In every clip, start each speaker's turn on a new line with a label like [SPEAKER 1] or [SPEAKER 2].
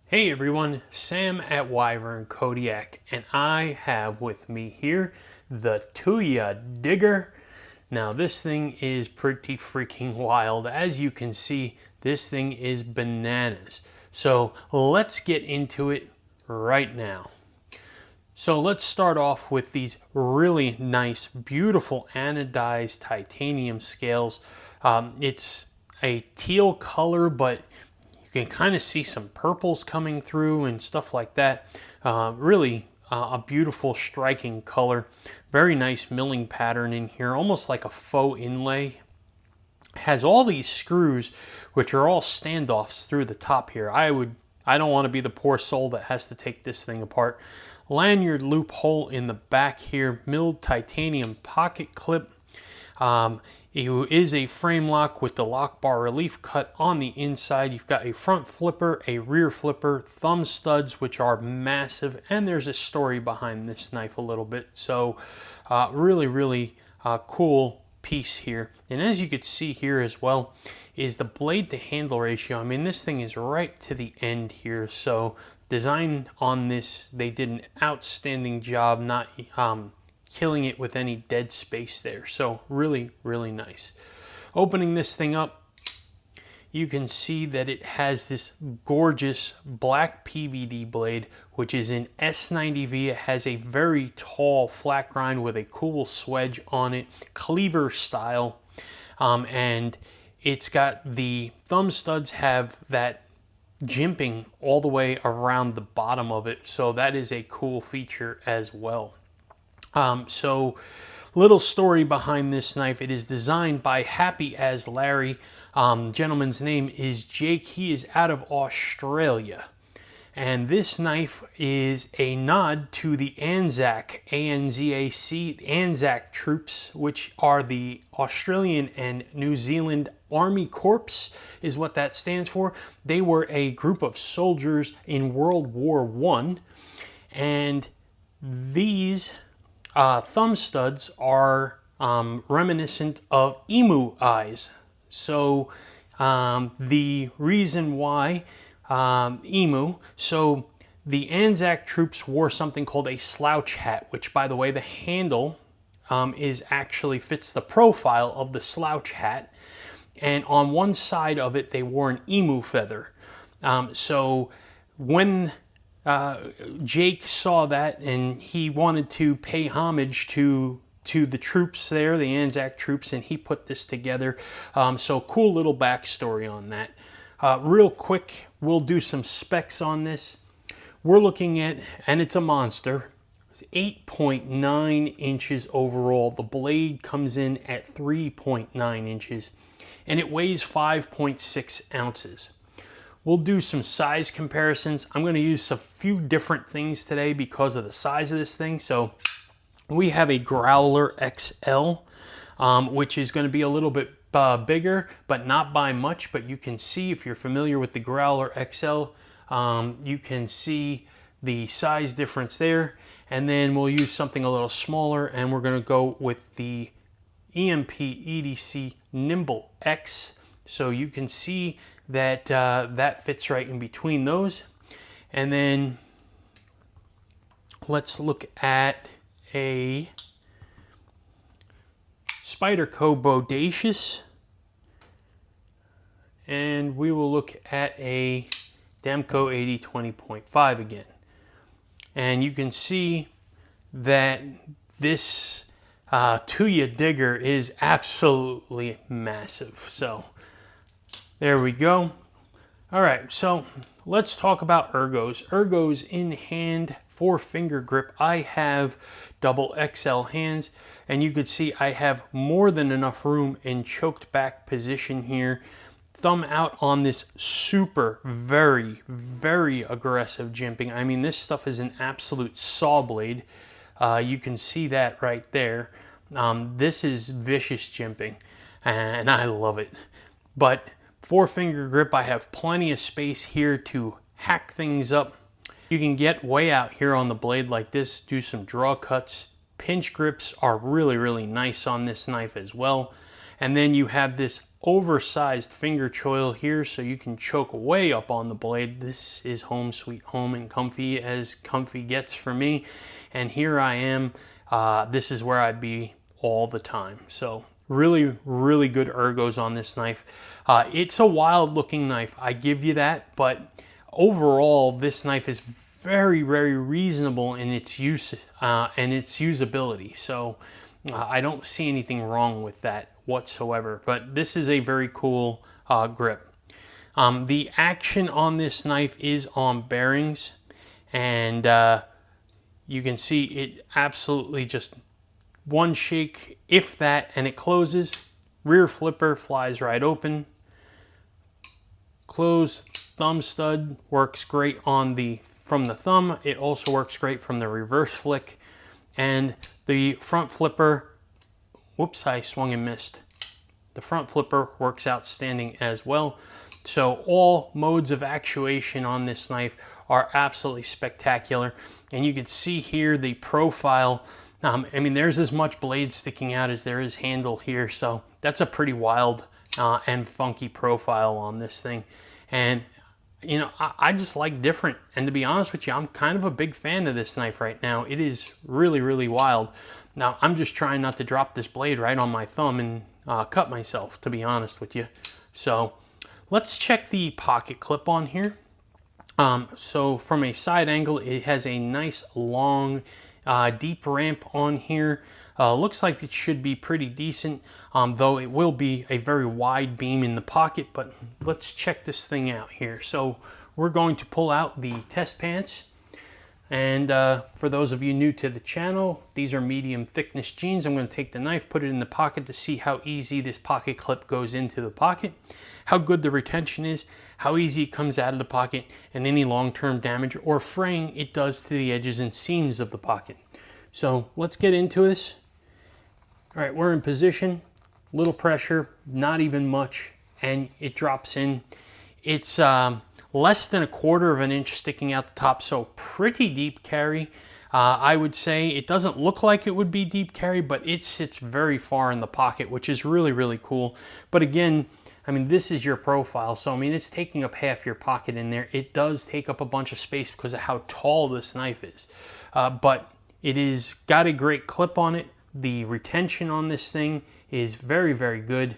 [SPEAKER 1] Hey everyone, Sam at Wyvern Kodiak, and I have with me here the Tuya Digger. Now this thing is pretty freaking wild. As you can see, this thing is bananas. So let's get into it right now. So let's start off with these really nice, beautiful anodized titanium scales. It's a teal color, but you can kind of see some purples coming through and stuff like that. Really a beautiful, striking color. Very nice milling pattern in here, almost like a faux inlay. Has all these screws, which are all standoffs through the top here. I don't want to be the poor soul that has to take this thing apart. Lanyard loop hole in the back here, milled titanium pocket clip. It is a frame lock with the lock bar relief cut on the inside. You've got a front flipper, a rear flipper, thumb studs, which are massive, and there's a story behind this knife a little bit. So really cool piece here. And as you can see here as well is the blade to handle ratio. I mean, this thing is right to the end here. So design on this, they did an outstanding job, not killing it with any dead space there. So really nice. Opening this thing up, you can see that it has this gorgeous black PVD blade, which is in S90V. It has a very tall flat grind with a cool swedge on it, cleaver style, and it's got the thumb studs have that jimping all the way around the bottom of it, so that is a cool feature as well. So little story behind this knife. It is designed by Happy as Larry. Gentleman's name is Jake. He is out of Australia. And this knife is a nod to the ANZAC, ANZAC, ANZAC troops, which are the Australian and New Zealand Army Corps, is what that stands for. They were a group of soldiers in World War I. And these thumb studs are reminiscent of emu eyes. So the reason why emu, so the ANZAC troops wore something called a slouch hat, which, by the way, the handle is actually fits the profile of the slouch hat, and on one side of it they wore an emu feather. So when Jake saw that and he wanted to pay homage to the troops there, the ANZAC troops, and he put this together. So cool little backstory on that. Real quick, we'll do some specs on this. We're looking at, and it's a monster, 8.9 inches overall. The blade comes in at 3.9 inches, and it weighs 5.6 ounces. We'll do some size comparisons. I'm going to use a few different things today because of the size of this thing. So we have a Growler XL, which is going to be a little bit bigger, but not by much. But you can see, if you're familiar with the Growler XL, you can see the size difference there. And then we'll use something a little smaller, and we're going to go with the EMP EDC Nimble X. So you can see that that fits right in between those. And then let's look at a Spyderco Bodacious, and we will look at a Demco 80-20.5 again. And you can see that this Tuya Digger is absolutely massive. So there we go. All right, so let's talk about ergos. Ergos in hand, 4-finger grip. I have double XL hands, and you can see I have more than enough room in choked back position here. Thumb out on this super, very aggressive jimping. I mean, this stuff is an absolute saw blade. You can see that right there. This is vicious jimping, and I love it. But 4-finger grip, I have plenty of space here to hack things up. You can get way out here on the blade like this, do some draw cuts. Pinch grips are really nice on this knife as well. And then you have this oversized finger choil here so you can choke way up on the blade. This is home sweet home and comfy as comfy gets for me. And here I am. This is where I'd be all the time. So really, really good ergos on this knife. It's a wild looking knife, I give you that, but overall this knife is very, very reasonable in its use and its usability. So I don't see anything wrong with that whatsoever, but this is a very cool grip. The action on this knife is on bearings, and you can see it absolutely just one shake, if that, and it closes. Rear flipper flies right open. Close thumb stud works great on from the thumb. It also works great from the reverse flick. And the front flipper, whoops, I swung and missed. The front flipper works outstanding as well. So all modes of actuation on this knife are absolutely spectacular. And you can see here the profile. I mean, there's as much blade sticking out as there is handle here. So that's a pretty wild and funky profile on this thing. And you know, I just like different. And to be honest with you, I'm kind of a big fan of this knife right now. It is really, really wild. Now, I'm just trying not to drop this blade right on my thumb and cut myself, to be honest with you. So let's check the pocket clip on here. So from a side angle, it has a nice long, deep ramp on here. Looks like it should be pretty decent, though it will be a very wide beam in the pocket, but let's check this thing out here. So we're going to pull out the test pants. And for those of you new to the channel, these are medium thickness jeans. I'm going to take the knife, put it in the pocket to see how easy this pocket clip goes into the pocket, how good the retention is, how easy it comes out of the pocket, and any long-term damage or fraying it does to the edges and seams of the pocket. So let's get into this. All right, we're in position, little pressure, not even much, and it drops in. It's less than 1/4 of an inch sticking out the top, so pretty deep carry. I would say it doesn't look like it would be deep carry, but it sits very far in the pocket, which is really, really cool. But again, I mean, this is your profile, so I mean, it's taking up half your pocket in there. It does take up a bunch of space because of how tall this knife is. But it is got a great clip on it. The retention on this thing is very, very good.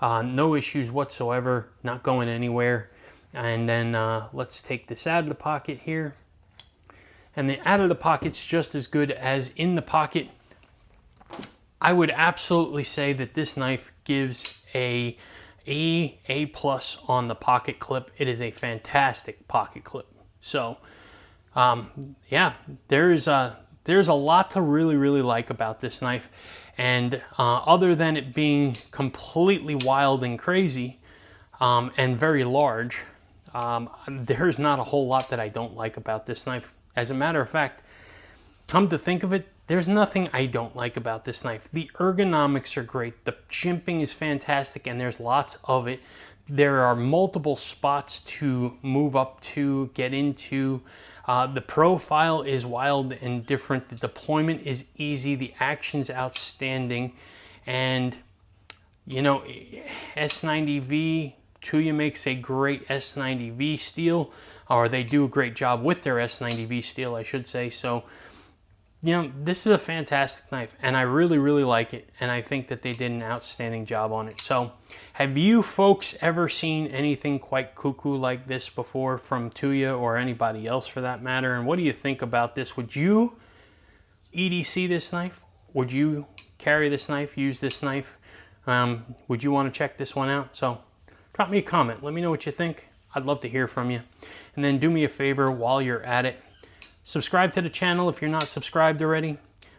[SPEAKER 1] No issues whatsoever, not going anywhere. And then let's take this out of the pocket here. And the out of the pocket's just as good as in the pocket. I would absolutely say that this knife gives A+ on the pocket clip. It is a fantastic pocket clip. So yeah, there's a lot to really, really like about this knife. And other than it being completely wild and crazy and very large, there's not a whole lot that I don't like about this knife. As a matter of fact, come to think of it, there's nothing I don't like about this knife. The ergonomics are great, the jimping is fantastic, and there's lots of it. There are multiple spots to move up to, get into. The profile is wild and different. The deployment is easy. The action's outstanding. And, you know, S90V, Tuya makes a great S90V steel, or they do a great job with their S90V steel, I should say. So, you know, this is a fantastic knife, and I really, really like it, and I think that they did an outstanding job on it. So, have you folks ever seen anything quite cuckoo like this before from Tuya, or anybody else for that matter? And what do you think about this? Would you EDC this knife? Would you carry this knife, use this knife? Would you want to check this one out? So, drop me a comment. Let me know what you think. I'd love to hear from you. And then do me a favor while you're at it. Subscribe to the channel if you're not subscribed already.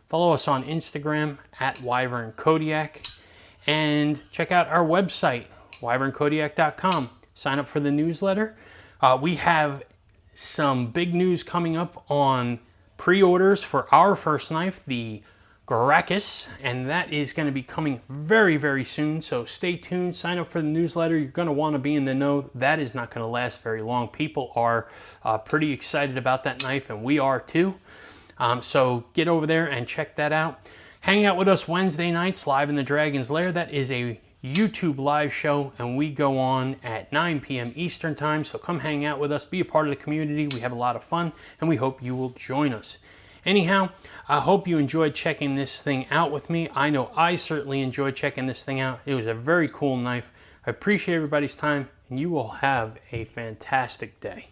[SPEAKER 1] Follow us on Instagram at wyvernkodiak. And check out our website, wyvernkodiak.com. Sign up for the newsletter. We have some big news coming up on pre-orders for our first knife, the Gracchus, and that is going to be coming very, very soon. So stay tuned, sign up for the newsletter. You're going to want to be in the know. That is not going to last very long. People are pretty excited about that knife, and we are too. So get over there and check that out. Hang out with us Wednesday nights live in the Dragon's Lair. That is a YouTube live show, and we go on at 9 p.m. Eastern time. So come hang out with us, be a part of the community. We have a lot of fun, and we hope you will join us. Anyhow, I hope you enjoyed checking this thing out with me. I know I certainly enjoyed checking this thing out. It was a very cool knife. I appreciate everybody's time, and you will have a fantastic day.